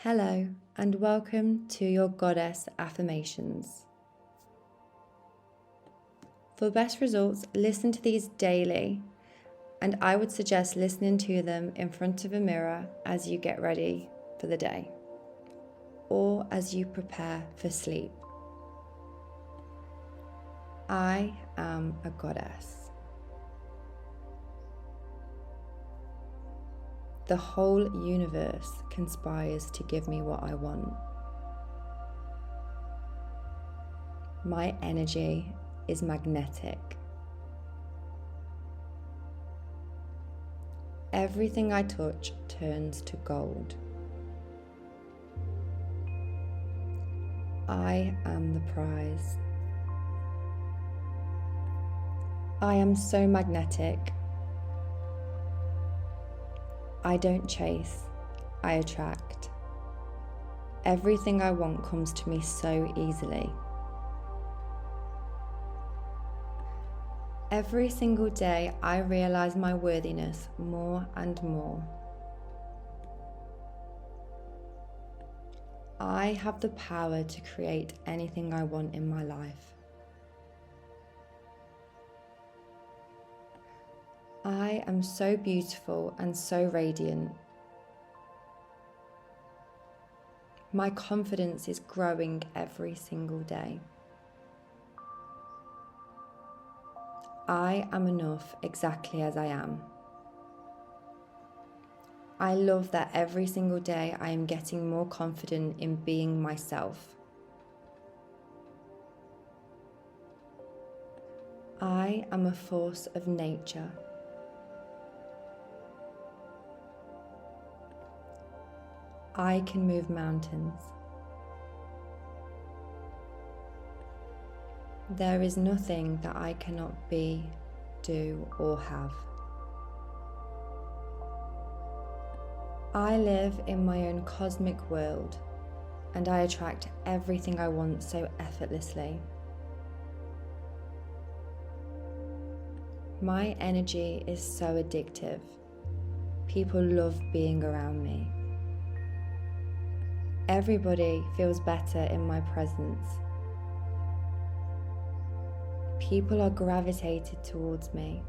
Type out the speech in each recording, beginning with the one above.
Hello, and welcome to your Goddess Affirmations. For best results, listen to these daily, and I would suggest listening to them in front of a mirror as you get ready for the day, or as you prepare for sleep. I am a goddess. The whole universe conspires to give me what I want. My energy is magnetic. Everything I touch turns to gold. I am the prize. I am so magnetic. I don't chase, I attract. Everything I want comes to me so easily. Every single day, I realize my worthiness more and more. I have the power to create anything I want in my life. I am so beautiful and so radiant. My confidence is growing every single day. I am enough exactly as I am. I love that every single day I am getting more confident in being myself. I am a force of nature. I can move mountains. There is nothing that I cannot be, do, or have. I live in my own cosmic world, and I attract everything I want so effortlessly. My energy is so addictive. People love being around me. Everybody feels better in my presence. People are gravitated towards me.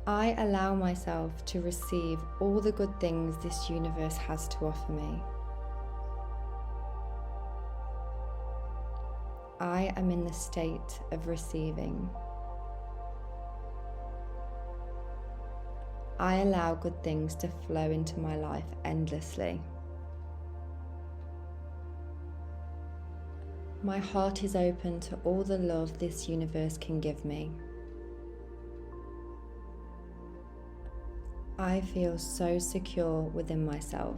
I allow myself to receive all the good things this universe has to offer me. I am in the state of receiving. I allow good things to flow into my life endlessly. My heart is open to all the love this universe can give me. I feel so secure within myself.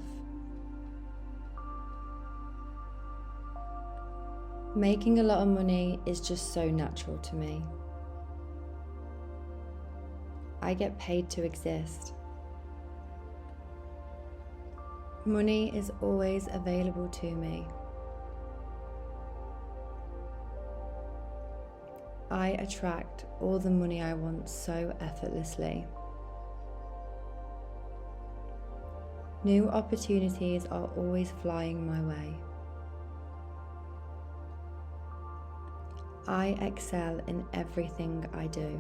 Making a lot of money is just so natural to me. I get paid to exist. Money is always available to me. I attract all the money I want so effortlessly. New opportunities are always flying my way. I excel in everything I do.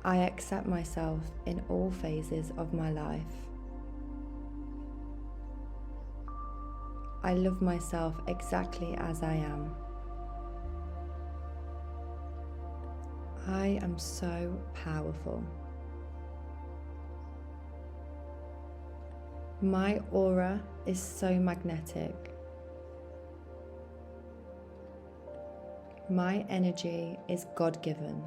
I accept myself in all phases of my life. I love myself exactly as I am. I am so powerful. My aura is so magnetic. My energy is God-given.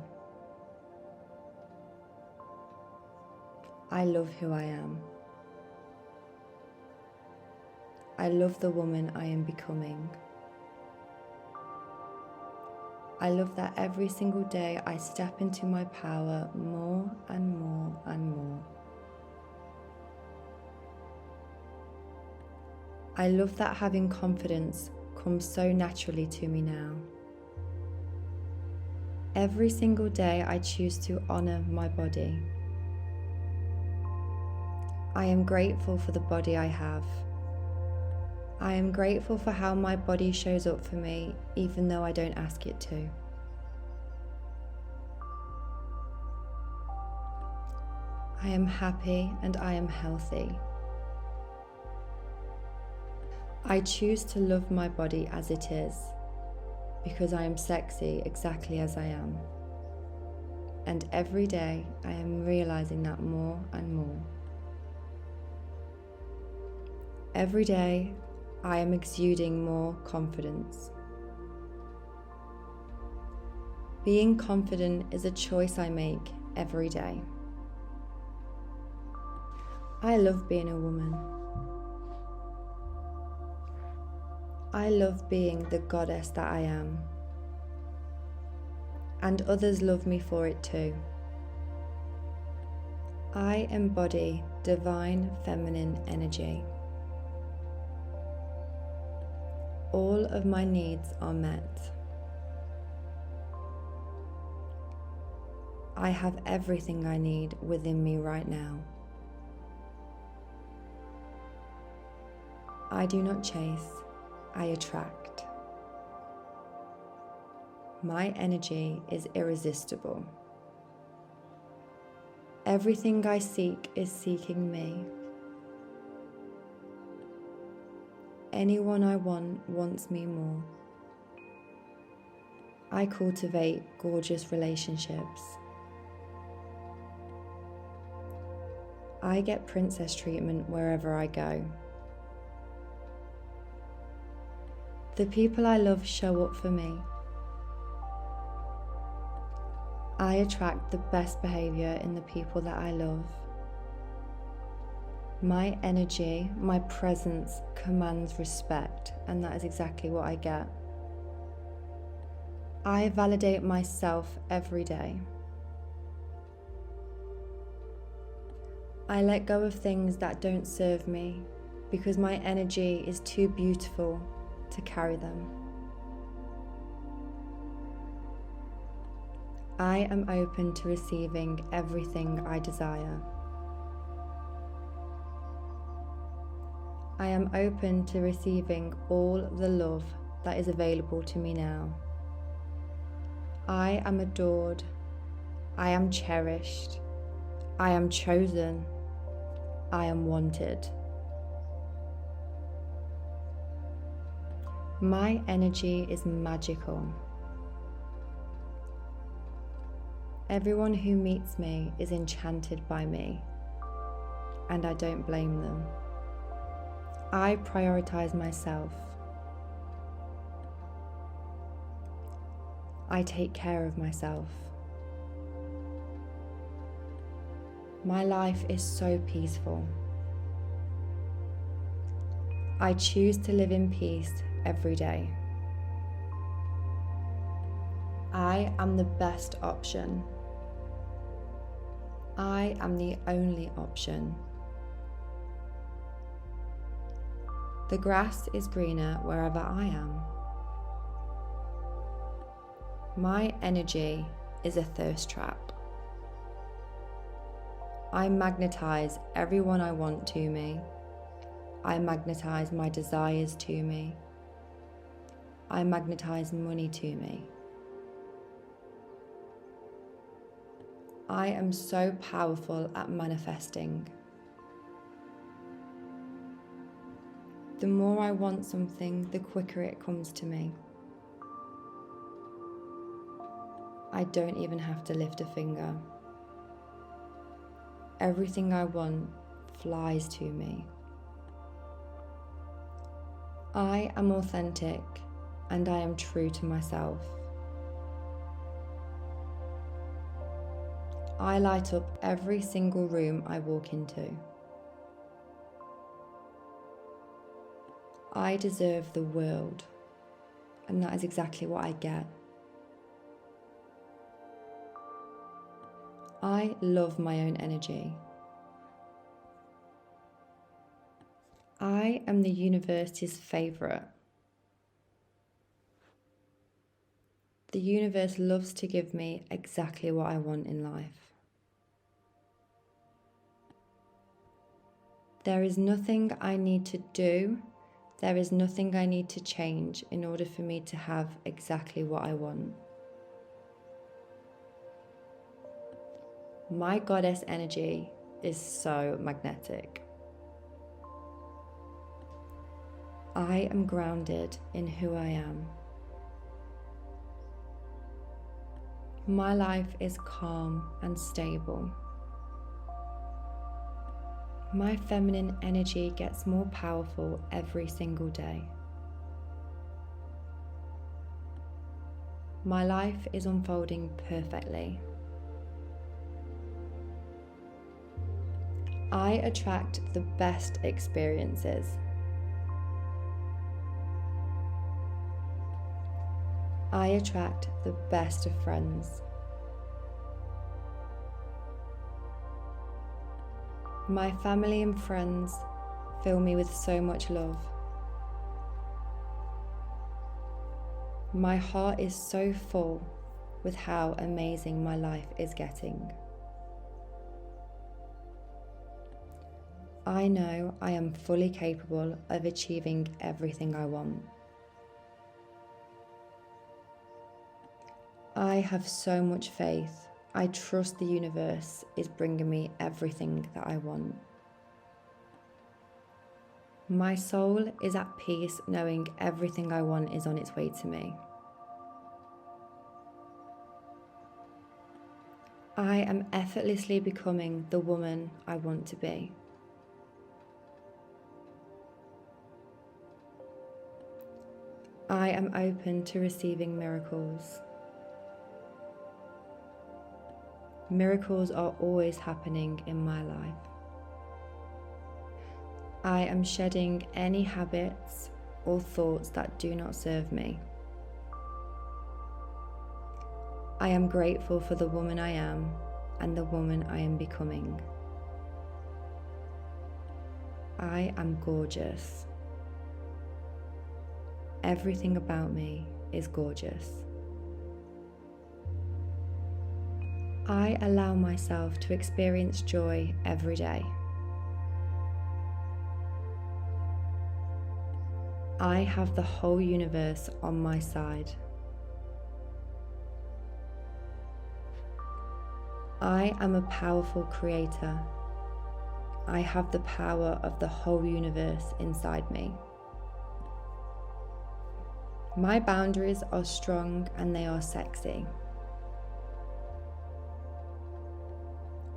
I love who I am. I love the woman I am becoming. I love that every single day I step into my power more and more and more. I love that having confidence comes so naturally to me now. Every single day I choose to honor my body. I am grateful for the body I have. I am grateful for how my body shows up for me, even though I don't ask it to. I am happy and I am healthy. I choose to love my body as it is, because I am sexy exactly as I am. And every day I am realizing that more and more. Every day I am exuding more confidence. Being confident is a choice I make every day. I love being a woman. I love being the goddess that I am. And others love me for it too. I embody divine feminine energy. All of my needs are met. I have everything I need within me right now. I do not chase, I attract. My energy is irresistible. Everything I seek is seeking me. Anyone I want wants me more. I cultivate gorgeous relationships. I get princess treatment wherever I go. The people I love show up for me. I attract the best behavior in the people that I love. My energy, my presence commands respect, and that is exactly what I get. I validate myself every day. I let go of things that don't serve me because my energy is too beautiful to carry them. I am open to receiving everything I desire. I am open to receiving all the love that is available to me now. I am adored. I am cherished. I am chosen. I am wanted. My energy is magical. Everyone who meets me is enchanted by me, and I don't blame them. I prioritize myself. I take care of myself. My life is so peaceful. I choose to live in peace every day. I am the best option. I am the only option. The grass is greener wherever I am. My energy is a thirst trap. I magnetize everyone I want to me. I magnetize my desires to me. I magnetize money to me. I am so powerful at manifesting. The more I want something, the quicker it comes to me. I don't even have to lift a finger. Everything I want flies to me. I am authentic and I am true to myself. I light up every single room I walk into. I deserve the world, and that is exactly what I get. I love my own energy. I am the universe's favourite. The universe loves to give me exactly what I want in life. There is nothing I need to do. There is nothing I need to change in order for me to have exactly what I want. My goddess energy is so magnetic. I am grounded in who I am. My life is calm and stable. My feminine energy gets more powerful every single day. My life is unfolding perfectly. I attract the best experiences. I attract the best of friends. My family and friends fill me with so much love. My heart is so full with how amazing my life is getting. I know I am fully capable of achieving everything I want. I have so much faith. I trust the universe is bringing me everything that I want. My soul is at peace knowing everything I want is on its way to me. I am effortlessly becoming the woman I want to be. I am open to receiving miracles. Miracles are always happening in my life. I am shedding any habits or thoughts that do not serve me. I am grateful for the woman I am and the woman I am becoming. I am gorgeous. Everything about me is gorgeous. I allow myself to experience joy every day. I have the whole universe on my side. I am a powerful creator. I have the power of the whole universe inside me. My boundaries are strong and they are sexy.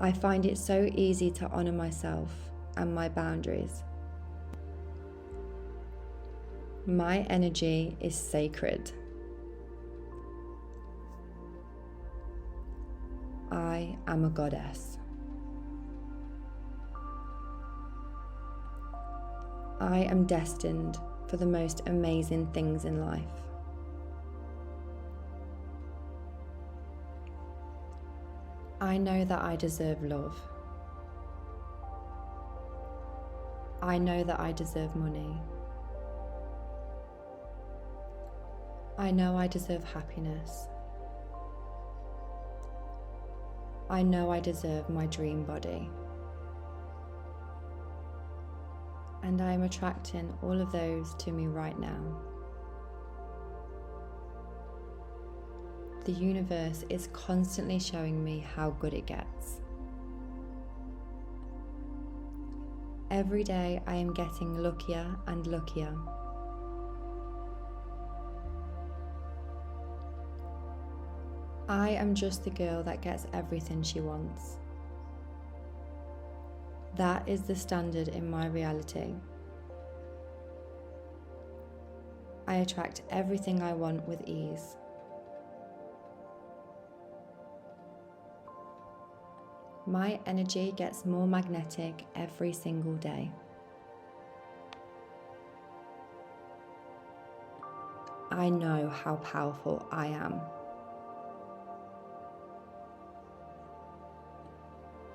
I find it so easy to honor myself and my boundaries. My energy is sacred. I am a goddess. I am destined for the most amazing things in life. I know that I deserve love. I know that I deserve money. I know I deserve happiness. I know I deserve my dream body. And I am attracting all of those to me right now. The universe is constantly showing me how good it gets. Every day I am getting luckier and luckier. I am just the girl that gets everything she wants. That is the standard in my reality. I attract everything I want with ease. My energy gets more magnetic every single day. I know how powerful I am.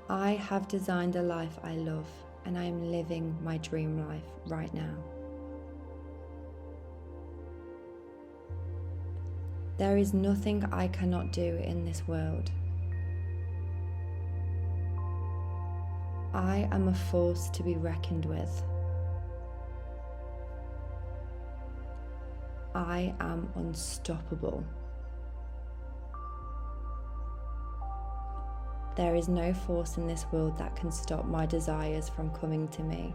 I have designed a life I love, and I am living my dream life right now. There is nothing I cannot do in this world. I am a force to be reckoned with. I am unstoppable. There is no force in this world that can stop my desires from coming to me.